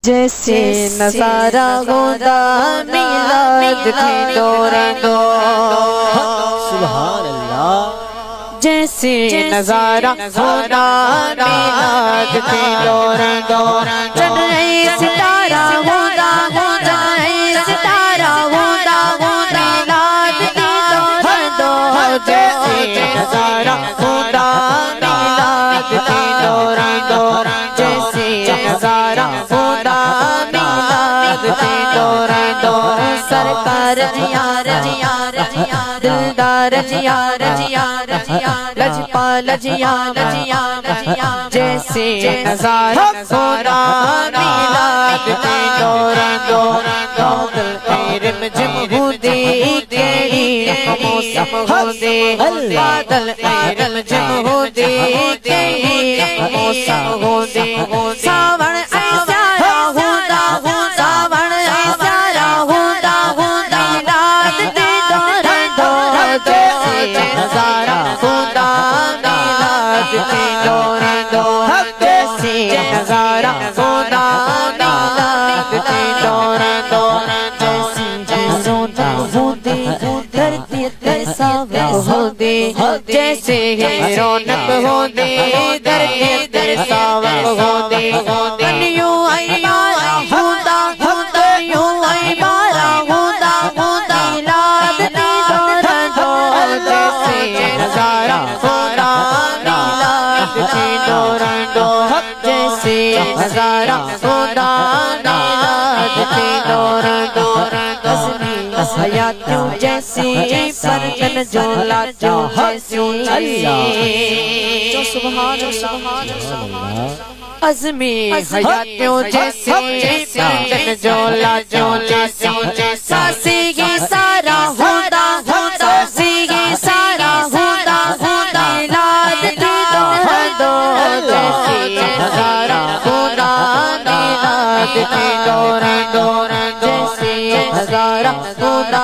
جیسے نظارہ ہوتا میلاد کے دور سبحان اللہ جیسے نظارہ ہوتا میلاد کے دور چندرے ستارہ ہوتا چندرے ستارہ ہوتا میلاد کے دور جیسے نظارہ ہوتا میلاد کے دور جیسے نظارہ ہوتا میلاد کے دور سرکار جیار جیار دلدار جیار جیار لجپال جیار جیار جیسے نظارہ ہوتا میلاد کے دور دل علم جمہودی کے موسم ہودے بادل علم جمہودی کے موسم ہودے ساون ایسارا ہوتا ساون ایسارا ہوتا میلاد کے دور جیسے نظارہ ہوتا میلاد کے دور جیسے نظارہ ہوتا میلاد کے دور جیسے سونا ہوتے دھرتی ساون ہوتے جیسے رونق ہوتے دھرتی ساون ہوتے یوں ایمارا ہوتا یوں ایمارا ہوتا میلاد کے دور جیسے نظارہ ہوتا میلاد کے دور جیسے نظارہ ہوتا میلاد کے دور حیاتوں جیسی پرچن جولا جو جیسی سبحان عظمی حیاتوں جیسی پرچن جولا جو جیسی ساسی کی سارا ہوتا ساسی کی سارا ہوتا میلاد کے دور جیسی نظارہ ہوتا میلاد کے دور جیسے نظارہ ہوتا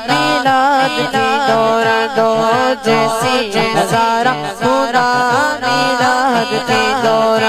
میلاد کے دور جیسے نظارہ ہوتا میلاد کے دور